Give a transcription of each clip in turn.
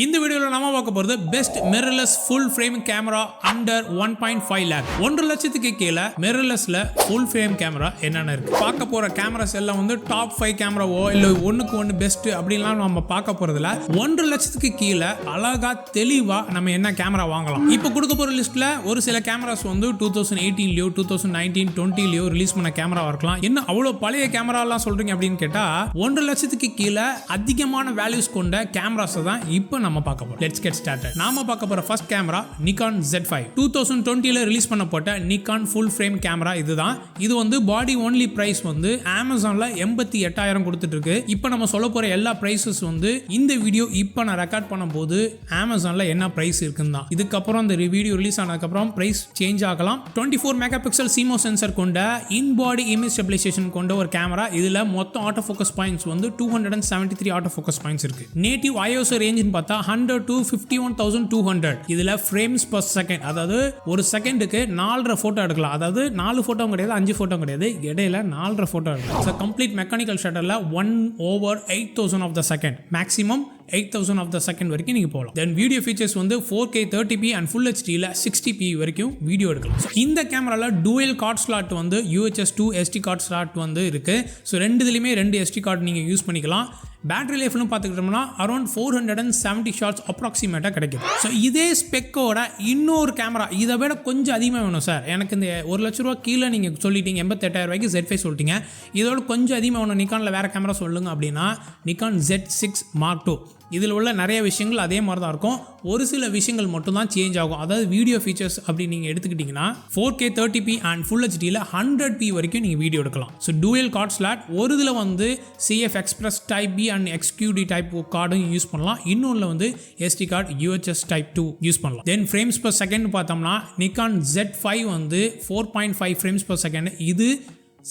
இந்த வீடியோல நாம பார்க்க போறது best mirrorless full frame camera under 1.5 lakh 1 லட்சத்துக்கு கீழே மிரர்லெஸ்ல ஃபுல் ஃப்ரேம் கேமரா என்னென்ன இருக்கு பார்க்க போற கேமராஸ் எல்லாம் வந்து டாப் 5 கேமராவோ இல்ல ஒண்ணுக்கு ஒன்னு பெஸ்ட் அப்படின்லாம் நம்ம பார்க்க போறதுல 1 லட்சத்துக்கு கீழே அழகா தெளிவா நம்ம என்ன கேமரா வாங்கலாம் இப்போ கொடுக்க போற லிஸ்ட்ல ஒரு சில கேமராஸ் வந்து 2018லயோ 2019 20லயோ ரிலீஸ் பண்ண கேமராவா இருக்கலாம். என்ன அவ்வளவு பழைய கேமரா எல்லாம் சொல்றீங்க அப்படின்னு கேட்டா 1 லட்சத்துக்கு கீழே அதிகமான வேல்யூஸ் கொண்ட கேமராஸ் தான் இப்போ நம்ம பார்க்க போறோம். Let's get started. நாம பார்க்க போற ஃபர்ஸ்ட் கேமரா Nikon Z5 2020ல ரிலீஸ் பண்ணப்பட்ட Nikon ஃபுல் ஃப்ரேம் கேமரா இதுதான். இது வந்து பாடி ஒன்லி பிரைஸ் வந்து Amazonல 88,000 கொடுத்துட்டு இருக்கு. இப்போ நம்ம சொல்ல போற எல்லா பிரைசஸ் வந்து இந்த வீடியோ இப்போ நான் ரெக்கார்ட் பண்ணும்போது Amazonல என்ன பிரைஸ் இருக்குன்னு தான். இதுக்கப்புறம் இந்த வீடியோ ரிலீஸ் ஆனதுக்கு அப்புறம் பிரைஸ் சேஞ்ச் ஆகலாம். 24 மெகா பிக்சல் CMOS சென்சார் கொண்ட இன் பாடி இமேஜ் ஸ்டெபிலைசேஷன் கொண்ட ஒரு கேமரா. இதுல மொத்த ஆட்டோ ஃபோக்கஸ் பாயிண்ட்ஸ் வந்து 273 ஆட்டோ ஃபோக்கஸ் பாயிண்ட்ஸ் இருக்கு. நேட்டிவ் ISO ரேஞ்சுன்னு பார்த்தா 100 to 51,200. இதுல frames per second, அதாவது ஒரு செகண்டுக்கு 4.5 போட்டோ எடுக்கலாம். அதாவது 4 போட்டோ கிடையாது, 5 போட்டோ கிடையாது, இடையில 4.5 போட்டோ எடுக்கலாம். ஸோ கம்ப்ளீட் மெக்கானிக்கல் ஷட்டர்ல 1/8,000 of the second, maximum 8,000 of the second வரைக்கும் நீங்க போகலாம். தென் வீடியோ ஃபீச்சர்ஸ் வந்து 4K 30p அண்ட் ஃபுல் ஹெச்டியில் 60p வரைக்கும் வீடியோ எடுக்கலாம். ஸோ இந்த கேமரால டூயல் கார்ட் ஸ்லாட் வந்து UHS 2 SD கார்ட் ஸ்லாட் வந்து இருக்கு. ஸோ ரெண்டுலேயுமே 2 SD கார்டு நீங்கள் யூஸ் பண்ணிக்கலாம். பேட்டரி லைஃப்னு பார்த்துக்கிட்டோம்னா அரௌண்ட் 470 ஷார்ட்ஸ் அப்ராக்சிமேட்டாக கிடைக்குது. ஸோ இதே ஸ்பெக்கோட இன்னொரு கேமரா இதை விட கொஞ்சம் அதிகமாக வேணும் சார், எனக்கு இந்த 1 லட்ச ரூபா கீழே நீங்கள் சொல்லிட்டீங்க, 88,000 ரூபாய்க்கு Z5 சொல்லிட்டீங்க, இதோட கொஞ்சம் அதிகமாக வேணும் நிக்கானில் வேறு கேமரா சொல்லுங்க அப்படின்னா Nikon Z6 Mark II. இதில் உள்ள நிறைய விஷயங்கள் அதே மாதிரி தான் இருக்கும், ஒரு சில விஷயங்கள் மட்டும் தான் சேஞ்ச் ஆகும். அதாவது வீடியோ ஃபீச்சர்ஸ் அப்படி நீங்கள் எடுத்துக்கிட்டிங்கன்னா 4K 30p and full ஹெச்டியில் 100p வரைக்கும் நீங்கள் வீடியோ எடுக்கலாம். ஸோ டூயல் கார்ட் ஸ்லாட், ஒரு இதில் வந்து CF Express Type B and XQD type கார்டும் யூஸ் பண்ணலாம், இன்னொன்றில் வந்து SD card UHS Type 2 use பண்ணலாம். தென் ஃப்ரேம்ஸ் பர் செகண்ட் பார்த்தோம்னா Nikon Z5 வந்து 4.5 ஃப்ரேம்ஸ் பர் செகண்ட், இது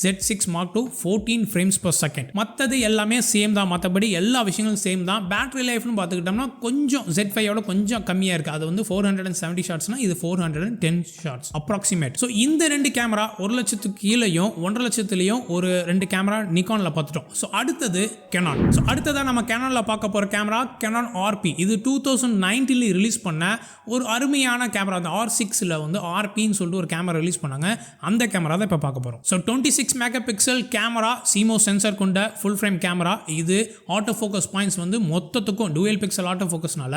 Z6 Mark II 14 frames per second. மற்றது எல்லாமே சேம் தான், மற்றபடி எல்லா விஷயங்களும் சேம் தான். பேட்டரி லைஃப்னு பார்த்துக்கிட்டோம்னா கொஞ்சம் Z5ஓட கொஞ்சம் கம்மியாக இருக்குது. அது வந்து 470 ஷார்ட்ஸ்னா இது 410 ஷார்ட்ஸ் அப்ராக்சிமேட். ஸோ இந்த 2 கேமரா 1 லட்சத்துக்கு கீழேயும் 1.5 லட்சத்துலையும் ஒரு 2 கேமரா நிக்கானில் பார்த்துட்டோம். ஸோ அடுத்தது Canon. ஸோ அடுத்ததாக நம்ம Canonல பார்க்க போகிற கேமரா Canon RP. இது 2019 ரிலீஸ் பண்ண ஒரு அருமையான கேமரா. அந்த R6ல் வந்து RPன்னு சொல்லிட்டு ஒரு கேமரா ரிலீஸ் பண்ணாங்க, அந்த கேமரா தான் இப்போ பார்க்க போகிறோம். So 26 mega pixel camera CMOS sensor கொண்ட ஃபுல் ஃப்ரேம் கேமரா. இது ஆட்டோ ஃபோக்கஸ் பாயிண்ட்ஸ் வந்து மொத்தத்துக்கும் டூயல் பிக்சல் ஆட்டோ ஃபோக்கஸ்னால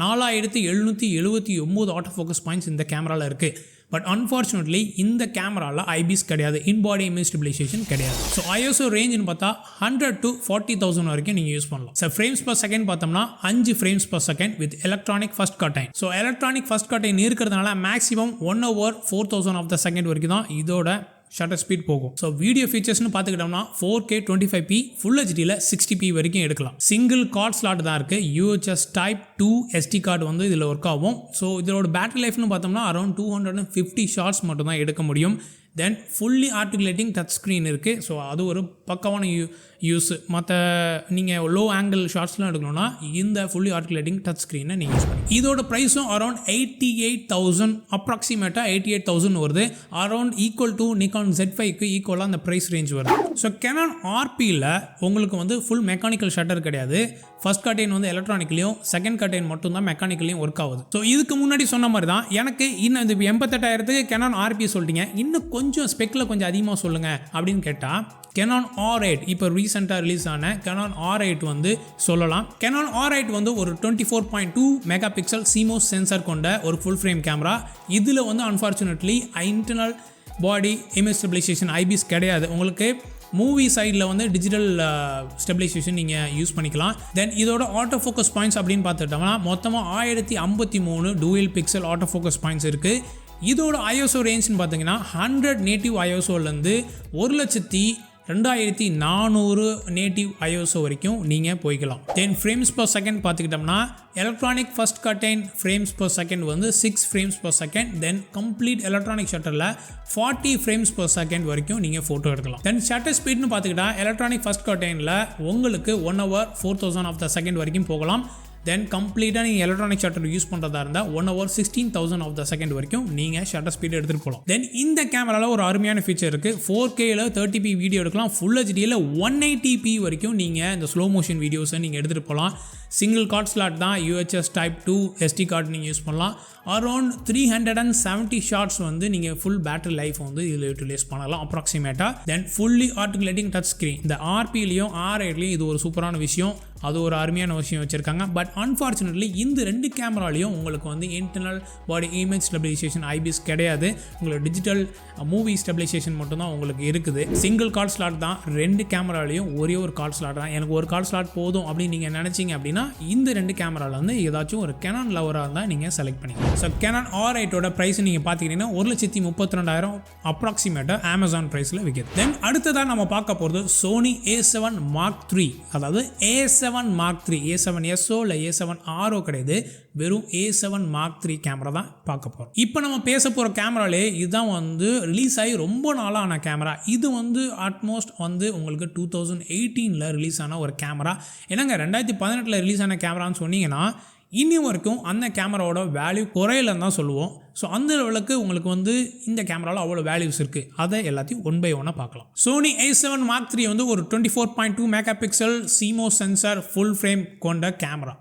4779 ஆட்டோ ஃபோக்கஸ் பாயிண்ட்ஸ் இந்த கேமராவில் இருக்குது. பட் அன்ஃபார்ச்சுனேட்லி இந்த கேமராவில் IBIS கிடையாது, இன்பாடி இமேஜ் ஸ்டெபிலைசேஷன் கிடையாது. ஸோ ISO ரேஞ்சுன்னு பார்த்தா 100 to 40,000 வரைக்கும் நீங்கள் யூஸ் பண்ணலாம். ஸோ ஃப்ரேம்ஸ் பர் செகண்ட் பார்த்தோம்னா 5 frames per second with electronic first cut time. So electronic first cut time இருக்கிறதுனால மேக்ஸிமம் 1/4,000 of the second வரைக்கும் தான் இதோட ஷட்டர் ஸ்பீட் போகும். ஸோ வீடியோ ஃபீச்சர்ஸ்னு பார்த்துக்கிட்டோம்னா 4K 25p ஃபுல் ஹெச்டியில் 60p வரைக்கும் எடுக்கலாம். சிங்கிள் கார்ட் ஸ்லாட் தான் இருக்குது. UHS Type 2 SD கார்டு வந்து இதில் ஒர்க் ஆகும். ஸோ இதோட பேட்டரி லைஃப்னு பார்த்தோம்னா அரௌண்ட் 250 ஷார்ட்ஸ் மட்டும் தான் எடுக்க முடியும். தென் ஃபுல்லி ஆர்டிகுலேட்டிங் டச் ஸ்க்ரீன் இருக்குது. ஸோ அது ஒரு பக்கமான யூஸ். மற்ற நீங்கள் லோ ஆங்கிள் ஷார்ட்ஸ்லாம் எடுக்கணும்னா இந்த ஃபுல்லி ஆர்டிகுலேட்டிங் டச் ஸ்க்ரீனை நீங்கள் யூஸ் பண்ணி. இதோட ப்ரைஸும் அரௌண்ட் 88,000 அப்ராக்சிமேட்டாக 88,000 வருது. அரௌண்ட் ஈக்குவல் டு Nikon Z5க்கு ஈக்குவலாக அந்த ப்ரைஸ் ரேஞ்ச் வருது. ஸோ Canon RPயில் உங்களுக்கு வந்து ஃபுல் மெக்கானிக்கல் ஷட்டர் கிடையாது. ஃபர்ஸ்ட் கட்டைன் வந்து எலக்ட்ரானிக்லையும், செகண்ட் கட்டைன் மட்டும் தான் மெக்கானிக்கலையும் ஒர்க் ஆகுது. ஸோ இதுக்கு முன்னாடி சொன்ன மாதிரி தான் எனக்கு இன்னும் இந்த 88,000க்கு Canon RP சொல்லிட்டீங்க, இன்னும் கொஞ்சம் ஸ்பெக்கில் கொஞ்சம் அதிகமாக சொல்லுங்கள் அப்படின்னு கேட்டால் Canon R8 இப்போ ரீசெண்டாக ரிலீஸ் ஆன Canon R8 வந்து சொல்லலாம். Canon R8 வந்து ஒரு 24.2 மெகா பிக்சல் CMOS சென்சார் கொண்ட ஒரு ஃபுல் ஃப்ரேம் கேமரா. இதில் வந்து unfortunately internal body image stabilization IBIS கிடையாது. உங்களுக்கு மூவி சைடில் வந்து டிஜிட்டல் ஸ்டெபிலைசேஷன் நீங்கள் யூஸ் பண்ணிக்கலாம். தென் இதோட ஆட்டோ ஃபோக்கஸ் பாயிண்ட்ஸ் அப்படின்னு பார்த்துட்டோம்னா மொத்தமாக 1053 dual pixel auto focus points இருக்குது. இதோட ISO ரேஞ்சுன்னு பார்த்தீங்கன்னா 100 நேட்டிவ் ISOலேருந்து 1,02,400 நேட்டிவ் ISO வரைக்கும் நீங்கள் போய்க்கலாம். தென் ஃப்ரேம்ஸ் பர் செகண்ட் பார்த்துக்கிட்டோம்னா electronic first curtain frames per second வந்து 6 frames per second. Then complete electronic ஷட்டரில் 40 ஃப்ரேம்ஸ் பர் செகண்ட் வரைக்கும் நீங்கள் ஃபோட்டோ எடுக்கலாம். தென் ஷட்டர் ஸ்பீட்னு பார்த்துக்கிட்டா எலக்ட்ரானிக் ஃபர்ஸ்ட் கட்டைனில் உங்களுக்கு 1/4,000 of the second வரைக்கும் போகலாம். தென் கம்ப்ளீட்டாக நீங்கள் எலக்ட்ரானிக் ஷட்டர் யூஸ் பண்ணுறதா இருந்தால் 1 hour 16,000 of the second வரைக்கும் நீங்கள் ஷட்டர் ஸ்பீட் எடுத்துகிட்டு போகலாம். தென் இந்த கேமராவில் ஒரு அருமையான ஃபீச்சர் இருக்குது. 4Kல 30p வீடியோ எடுக்கலாம். ஃபுல் ஹெச்டியில் 180p வரைக்கும் நீங்கள் இந்த ஸ்லோ மோஷன் வீடியோஸை நீங்கள் எடுத்துகிட்டு போகலாம். சிங்கிள் கார்ட் ஸ்லாட் தான், UHS Type 2 SD கார்டு நீங்கள் யூஸ் பண்ணலாம். அரௌண்ட் 370 ஷார்ட்ஸ் வந்து நீங்கள் ஃபுல் பேட்டரி லைஃப் வந்து இதில் யூட்டிலைஸ் பண்ணலாம் அப்ராக்சிமேட்டாக. தென் ஃபுல்லி ஆர்டிகுலேட்டிங் டச் ஸ்க்ரீன். இந்த RPலையும் R8லையும் இது ஒரு சூப்பரான விஷயம், அது ஒரு அருமையான விஷயம் வச்சுருக்காங்க. பட் அன்ஃபார்ச்சுனேட்லி இந்த 2 கேமராலையும் உங்களுக்கு வந்து internal body image stabilization IBIS கிடையாது. உங்களுக்கு டிஜிட்டல் மூவி ஸ்டெபிலைசேஷன் மட்டும்தான் உங்களுக்கு இருக்குது. சிங்கிள் கார்ட் ஸ்லாட் தான் 2 கேமராலையும், ஒரே ஒரு கார்ட் ஸ்லாட் தான். எனக்கு ஒரு கார்ட் ஸ்லாட் போதும் அப்படின்னு நீங்கள் நினச்சிங்க அப்படின்னா இந்த 2 கேமராவில் வந்து ஏதாச்சும் ஒரு Canon லவராக இருந்தால் நீங்கள் செலக்ட் பண்ணிக்கலாம். ஸோ Canon R8ஓட ப்ரைஸ் நீங்கள் பார்த்தீங்கன்னா 1,32,000 அப்ராக்சிமேட்டாக Amazon ப்ரைஸில் விற்கிது. தென் அடுத்ததாக நம்ம பார்க்க போகிறது Sony A7 Mark III. அதாவது A7 Mark III, A7Sஓ இல்லை A7Rஓ கிடையாது, வெறும் A7 Mark III கேமரா தான் பார்க்க போகிறோம். இப்போ நம்ம பேச போகிற கேமராலே இதுதான் வந்து ரிலீஸ் ஆகி ரொம்ப நாளான கேமரா. இது வந்து ஆல்மோஸ்ட் வந்து உங்களுக்கு 2018 ரிலீஸ் ஆன ஒரு கேமரா. என்னங்க 2018 ரிலீஸ் ஆன கேமரான்னு சொன்னீங்கன்னா இன்னி வரைக்கும் அந்த கேமராவோட வேல்யூ குறையிலன்னு தான் சொல்லுவோம். ஸோ அந்த லெவலுக்கு உங்களுக்கு வந்து இந்த கேமராவில் அவ்வளோ வேல்யூஸ் இருக்குது. அதை எல்லாத்தையும் ஒன் பை ஒன்னாக பார்க்கலாம். Sony A7 Mark III வந்து ஒரு 24.2 megapixel CMOS sensor full frame கொண்ட கேமரா.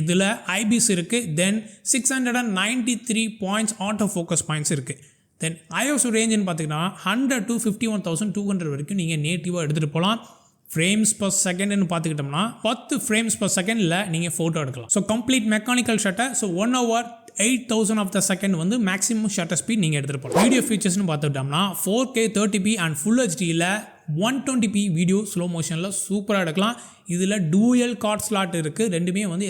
இதில் IBIS இருக்குது. தென் 693 பாயிண்ட்ஸ் ஆட்டோ ஃபோக்கஸ் பாயிண்ட்ஸ் இருக்குது. தென் ISO ரேஞ்சுன்னு பார்த்தீங்கன்னா 100 to 51,200 வரைக்கும் நீங்கள் நேட்டிவாக எடுத்துகிட்டு போகலாம். ஃப்ரேம்ஸ் பர் செகண்ட்னு பார்த்துக்கிட்டோம்னா 10 ஃப்ரேம்ஸ் பர் செகண்டில் நீங்கள் ஃபோட்டோ எடுக்கலாம். So complete mechanical shutter. So 1 hour 8,000 of the second வந்து மேக்ஸிமம் ஷட்டர் ஸ்பீட் நீங்கள் எடுத்துகிட்டு போகலாம். வீடியோ ஃபீச்சர்ஸ்னு பார்த்துக்கிட்டோம்னா 4K 30p அண்ட் ஃபுல் ஹெச்டியில் 120p வீடியோ ஸ்லோ மோஷனில் சூப்பராக எடுக்கலாம். இதில் டூயல் கார்ட் ஸ்லாட் இருக்குது. ரெண்டுமே வந்து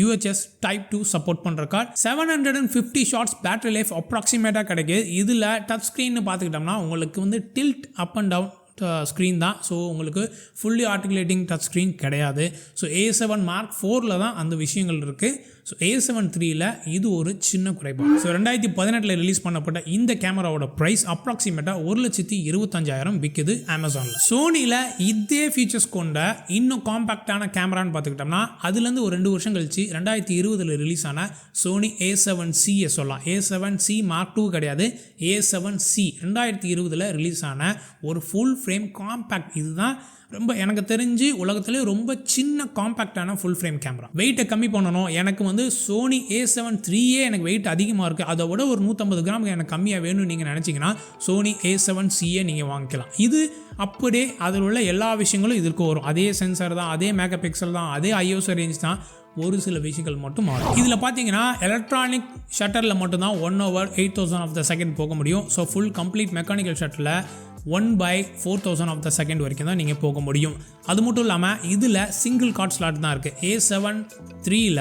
UHS Type 2 சப்போர்ட் பண்ணுற கார்டு. 750 ஷார்ட்ஸ் பேட்டரி லைஃப் அப்ராக்சிமேட்டாக கிடைக்குது. இதில் டச் ஸ்க்ரீன்னு பார்த்துக்கிட்டோம்னா உங்களுக்கு வந்து tilt up and down screen தான். ஸோ உங்களுக்கு ஃபுல்லி ஆர்டிகுலேட்டிங் டச் ஸ்க்ரீன் கிடையாது. ஸோ A7 Mark IVல தான் அந்த விஷயங்கள் இருக்குது. ஸோ A7 IIIல இது ஒரு சின்ன குறைபாடு. ஸோ 2018 ரிலீஸ் பண்ணப்பட்ட இந்த கேமராவோட ப்ரைஸ் அப்ராக்சிமேட்டாக 1,25,000 விற்குது Amazonல. சோனியில் இதே ஃபீச்சர்ஸ் கொண்ட இன்னும் காம்பேக்டான கேமரான்னு பார்த்துக்கிட்டோம்னா அதுலேருந்து ஒரு 2 வருஷம் கழிச்சு 2020 ரிலீஸ் ஆன Sony A7C சொல்லலாம். A7C Mark II கிடையாது, A7C 2020 ரிலீஸ் ஆன ஒரு ஃபுல் ஃப்ரேம் காம்பேக்ட். இதுதான் ரொம்ப எனக்கு தெரிஞ்சு உலகத்திலே ரொம்ப சின்ன காம்பேக்டான ஃபுல் ஃப்ரேம் கேமரா. வெயிட்டை கம்மி பண்ணணும், எனக்கு வந்து Sony A7 IIIயே எனக்கு வெயிட் அதிகமாக இருக்குது, அதை விட ஒரு 150 கிராம் எனக்கு கம்மியாக வேணும்னு நீங்கள் நினச்சிங்கன்னா Sony A7Cயை நீங்கள் வாங்கிக்கலாம். இது அப்படியே அதில் உள்ள எல்லா விஷயங்களும் இதற்கு வரும். அதே சென்சார் தான், அதே மெகா பிக்சல் தான், அதே ISO ரேஞ்ச் தான், ஒரு சில விஷயங்கள் மட்டும் மாறும். இதில் பார்த்தீங்கன்னா எலக்ட்ரானிக் ஷட்டரில் மட்டும்தான் 1 hour 8,000 of the second போக முடியும். ஸோ ஃபுல் கம்ப்ளீட் மெக்கானிக்கல் ஷட்டரில் 1/4000 of the second வரைக்கும் தான் நீங்கள் போக முடியும். அது மட்டும் இல்லாமல் இதில் சிங்கிள் கார்ட் ஸ்லாட் தான் இருக்குது. A7 IIIல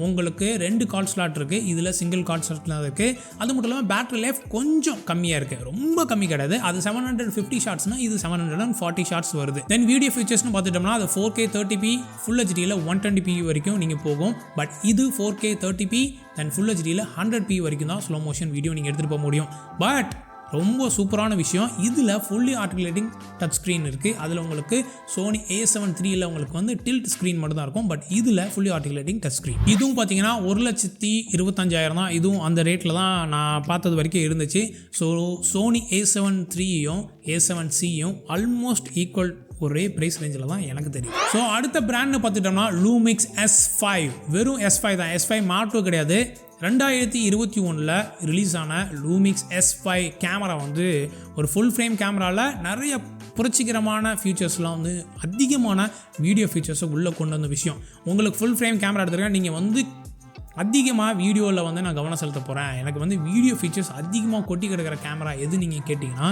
உங்களுக்கு 2 கார்ட் ஸ்லாட் இருக்குது, இதில் சிங்கிள் கார்ட் ஸ்லாட் தான் இருக்குது. அது மட்டும் இல்லாமல் பேட்டரி லைஃப் கொஞ்சம் கம்மியாக இருக்குது, ரொம்ப கம்மி கிடையாது. அது 750 ஷார்ட்ஸ்னால் இது 740 ஷார்ட்ஸ் வருது. தென் வீடியோ ஃபீச்சர்ஸ்னு பார்த்துட்டோம்னா அது 4K 30p ஃபுல் ஹெச்டியில் 120p வரைக்கும் நீங்கள் போகும். பட் இது 4K 30p then full ஹெச்டியில் 100p வரைக்கும் தான் ஸ்லோ மோஷன் வீடியோ நீங்கள் எடுத்துகிட்டு போக முடியும். பட் ரொம்ப சூப்பரான விஷயம், இதில் ஃபுல்லி ஆர்டிகுலேட்டிங் டச் ஸ்க்ரீன் இருக்குது. அதில் உங்களுக்கு Sony A7 IIIல உங்களுக்கு வந்து டில்ட் ஸ்க்ரீன் மட்டும் தான் இருக்கும். பட் இதில் ஃபுல்லி ஆர்டிகுலேட்டிங் டச் ஸ்க்ரீன். இதுவும் பார்த்தீங்கன்னா 1,25,000 தான். இதுவும் அந்த ரேட்டில் தான் நான் பார்த்தது வரைக்கும் இருந்துச்சு. ஸோ Sony A7 IIIயும் A7Cயும் ஆல்மோஸ்ட் ஈக்குவல் ஒரே ப்ரைஸ் ரேஞ்சில் தான் எனக்கு தெரியும். ஸோ அடுத்த பிராண்ட்னு பார்த்துட்டோம்னா Lumix S5. வெறும் S5 தான், S5 Mark II கிடையாது. 2021 ரிலீஸ் ஆன Lumix S5 கேமரா வந்து ஒரு ஃபுல் ஃப்ரேம் கேமராவில் நிறைய புரட்சிகரமான ஃபீச்சர்ஸ்லாம் வந்து அதிகமான வீடியோ ஃபீச்சர்ஸை உள்ளே கொண்டு வந்த விஷயம். உங்களுக்கு ஃபுல் ஃப்ரேம் கேமரா எடுத்துருக்கேன், நீங்கள் வந்து அதிகமாக வீடியோவில் வந்து நான் கவனம் செலுத்த போகிறேன், எனக்கு வந்து வீடியோ ஃபீச்சர்ஸ் அதிகமாக கொட்டி கிடக்கிற கேமரா எது நீங்கள் கேட்டிங்கன்னா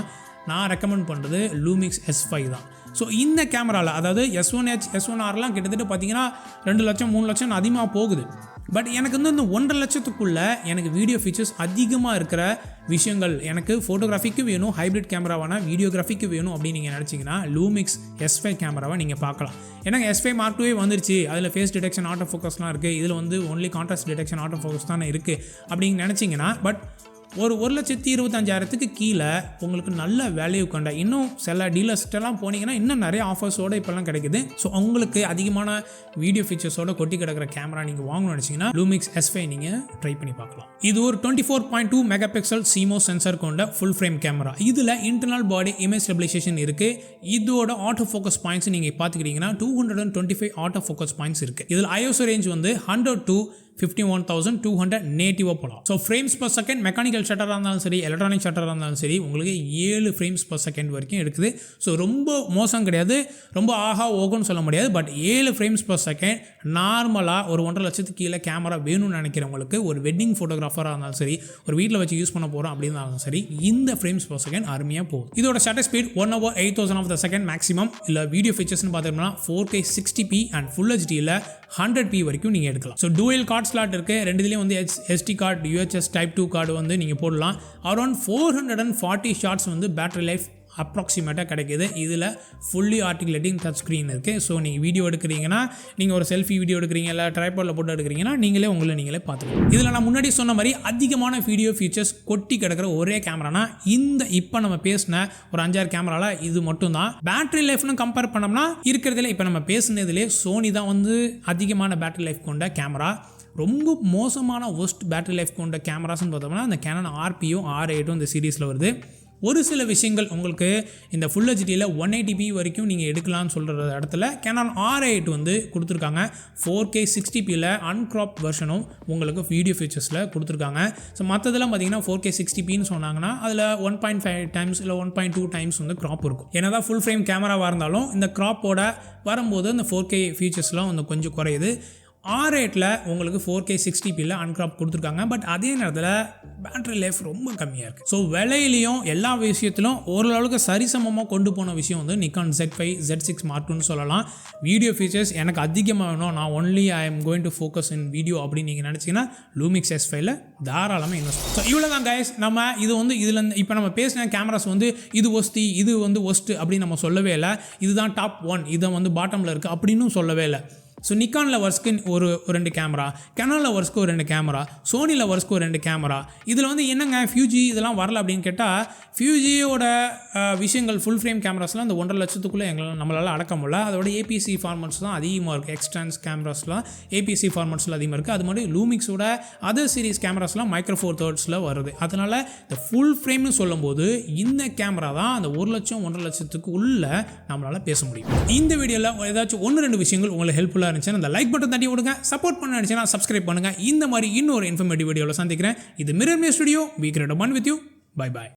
நான் ரெக்கமெண்ட் பண்ணுறது Lumix S5 தான். ஸோ இந்த கேமராவில் அதாவது S1H S1Rலாம் கிட்டத்தட்ட பார்த்தீங்கன்னா 2 லட்சம் 3 லட்சம் அதிகமாக போகுது. பட் எனக்கு வந்து இந்த 1.5 லட்சத்துக்குள்ளே எனக்கு வீடியோ ஃபீச்சர்ஸ் அதிகமாக இருக்கிற விஷயங்கள் எனக்கு ஃபோட்டோகிராஃபிக்கு வேணும், ஹைப்ரிட் கேமராவான வீடியோகிராஃபிக்கு வேணும் அப்படின்னு நீங்கள் நினச்சிங்கன்னா Lumix S5 கேமராவை நீங்கள் பார்க்கலாம். ஏன்னா S5 Mark II வந்துருச்சு, அதில் ஃபேஸ் டிடெக்ஷன் ஆட்டோ ஃபோக்கஸ்லாம் இருக்குது, இதில் வந்து only contrast detection auto focus தானே இருக்குது அப்படின்னு நினச்சிங்கன்னா பட் ஒரு 1,25,000க்கு கீழே உங்களுக்கு நல்ல வேல்யூ கொண்ட இன்னும் சில டீலர்ஸ்ட்டெல்லாம் போனீங்கன்னா இன்னும் நிறைய ஆஃபர்ஸோடு இப்போல்லாம் கிடைக்குது. ஸோ உங்களுக்கு அதிகமான வீடியோ ஃபீச்சர்ஸோட கொட்டி கிடக்கிற கேமரா நீங்கள் வாங்கணும்னு நினச்சிங்கன்னா லூமிக்ஸ் S5 நீங்கள் ட்ரை பண்ணி பார்க்கலாம். இது ஒரு 24.2 மெகா பிக்சல் CMOS சென்சார் கொண்ட ஃபுல் ஃப்ரேம் கேமரா. இதில் இன்டர்னல் பாடி இமேஜ் ஸ்டெபிலைசேஷன் இருக்குது. இதோட ஆட்டோ ஃபோக்கஸ் பாயிண்ட்ஸ் நீங்கள் பார்த்துக்கிட்டிங்கன்னா 225 ஆட்டோ ஃபோக்கஸ் பாயிண்ட்ஸ் இருக்குது. இதில் ISO ரேஞ்ச் வந்து 100 to 51,200 நேட்டிவாக போகலாம். So frames per second mechanical ஷட்டராக இருந்தாலும் சரி, எலக்ட்ரானிக் ஷட்டராக இருந்தாலும் சரி, உங்களுக்கு 7 ஃப்ரேம்ஸ் பர் செகண்ட் வரைக்கும் எடுக்குது. ஸோ ரொம்ப மோசம் கிடையாது, ரொம்ப ஆஹா ஓகோன்னு சொல்ல முடியாது. பட் 7 ஃப்ரேம்ஸ் பர் செகண்ட் நார்மலாக ஒரு 1.5 லட்சத்துக்கு கீழே கேமரா வேணும்னு நினைக்கிறவங்களுக்கு, ஒரு வெட்டிங் ஃபோட்டோகிராஃபராக இருந்தாலும் சரி, ஒரு வீட்டில் வச்சு யூஸ் பண்ண போகிறோம் அப்படின்னாலும் சரி, இந்த ஃப்ரேம்ஸ் பர் செகண்ட் அருமையாக போகும். இதோட shutter speed 1/8,000 of the second maximum. இல்லை வீடியோ ஃபீச்சர்ஸ்னு பார்த்தோம்னா 4K 60p and full ஹெச்டியில் 100p வரைக்கும் நீங்கள் எடுக்கலாம். ஸோ டூயல் கார்ட் ஸ்லாட் இருக்குது. ரெண்டுலேயும் வந்து SD card, UHS Type 2 card வந்து நீங்கள் போடலாம். அரௌண்ட் 440 ஷார்ட்ஸ் வந்து பேட்டரி லைஃப் அப்ராக்சிமேட்டாக கிடைக்கிது. இதில் ஃபுல்லி ஆர்டிகுலேட்டிங் டச் ஸ்க்ரீன் இருக்குது. ஸோ நீங்கள் வீடியோ எடுக்கிறீங்கன்னா, நீங்கள் ஒரு செல்ஃபி வீடியோ எடுக்கிறீங்க, இல்லை ட்ரைபாடில் போட்டு எடுக்கிறீங்கன்னா நீங்களே பார்த்துக்கலாம். இதில் நான் முன்னாடி சொன்ன மாதிரி அதிகமான வீடியோ ஃபீச்சர்ஸ் கொட்டி கிடக்கிற ஒரே கேமரானா இப்போ நம்ம பேசின ஒரு 5-6 கேமராவில் இது மட்டும் தான். பேட்டரி லைஃப்னு கம்பேர் பண்ணோம்னா இருக்கிறதுல இப்போ நம்ம பேசுனதுலேயே சோனி தான் வந்து அதிகமான பேட்டரி லைஃப் கொண்ட கேமரா. ரொம்ப மோசமான ஒஸ்ட் பேட்டரி லைஃப் கொண்ட கேமராஸ்ன்னு பார்த்தோம்னா அந்த கேனன் RPO R8 இந்த சீரீஸில் வருது. ஒரு சில விஷயங்கள் உங்களுக்கு இந்த ஃபுல் ஹெச்டியில் 180p வரைக்கும் நீங்கள் எடுக்கலாம்னு சொல்கிற இடத்துல கேனான் R8 வந்து கொடுத்துருக்காங்க. 4K 60pயில் அன்க்ராப் வெர்ஷனும் உங்களுக்கு வீடியோ ஃபீச்சர்ஸில் கொடுத்துருக்காங்க. ஸோ மற்றதெல்லாம் பார்த்தீங்கன்னா 4K 60pன்னு சொன்னாங்கன்னா அதில் 1.5 டைம்ஸ் இல்லை 1.2 டைம்ஸ் வந்து க்ராப் இருக்கும். ஏன்னா தான் ஃபுல் ஃப்ரேம் கேமராவாக இருந்தாலும் இந்த க்ராப்போட வரும்போது இந்த 4K ஃபீச்சர்ஸ்லாம் வந்து கொஞ்சம் குறையுது. R8ல் உங்களுக்கு 4K 60pயில் அன்க்ராப் கொடுத்துருக்காங்க. பட் அதே நேரத்தில் பேட்டரி லைஃப் ரொம்ப கம்மியாக இருக்குது. ஸோ விலையிலையும் எல்லா விஷயத்திலும் ஓரளவுக்கு சரிசமமாக கொண்டு போன விஷயம் வந்து நிக்கான் Z5 Z6 Mark IIன்னு சொல்லலாம். வீடியோ ஃபீச்சர்ஸ் எனக்கு அதிகமாக வேணும், நான் only I am going to focus in video அப்படின்னு நீங்கள் நினச்சிங்கன்னா லூமிக்ஸ் S5ல தாராளமாக இன்வெஸ்ட். ஸோ இவ்வளோ தான் கைஸ். நம்ம இது வந்து இதில் இப்போ நம்ம பேசின கேமராஸ் வந்து இது ஒஸ்தி, இது வந்து ஒஸ்ட்டு அப்படின்னு நம்ம சொல்லவே இல்லை. இதுதான் டாப் 1, இதை வந்து பாட்டமில் இருக்குது அப்படின்னு சொல்லவே இல்லை. ஸோ நிக்கானில் வர்ஸ்க்கு ஒரு 2 கேமரா, கேனானில் வர்ஸ்க்கு ஒரு 2 கேமரா, சோனியில் வர்ஸ்க்கு ஒரு 2 கேமரா. இதில் வந்து என்னங்க ஃபியூஜி இதெல்லாம் வரல அப்படின்னு கேட்டால், ஃபியூஜியோட விஷயங்கள் ஃபுல் ஃப்ரேம் கேமராஸ்லாம் இந்த 1.5 லட்சத்துக்குள்ளே நம்மளால் அடக்க முடியல. அதோட APC ஃபார்மட்ஸ் தான் அதிகமாக இருக்குது. எக்ஸ்டர்ன்ஸ் கேமராஸ்லாம் APC ஃபார்மட்ஸில் அதிகமாக இருக்குது. அது மாதிரி லூமிக்ஸோட அதர் சீரிஸ் கேமராஸ்லாம் மைக்ரோ ஃபோர் தேர்ட்ஸில் வருது. அதனால் இந்த ஃபுல் ஃப்ரேம்னு சொல்லும்போது இந்த கேமரா தான் அந்த 1 லட்சம் 1.5 லட்சத்துக்கு உள்ளே நம்மளால் பேச முடியும். இந்த வீடியோவில் ஏதாச்சும் 1-2 விஷயங்கள் உங்களுக்கு ஹெல்ப்ஃபுல்லாக இருந்துச்சுன்னா அந்த லைக் பட்டன் தட்டி விடுங்க. சப்போர்ட் பண்ண நினைச்சீங்கன்னா சப்ஸ்கிரைப் பண்ணுங்க. இந்த மாதிரி இன்னொரு இன்ஃபர்மேட்டிவ் வீடியோவில் சந்திக்கிறேன். இது mirror studio. Be great one with you. Bye bye.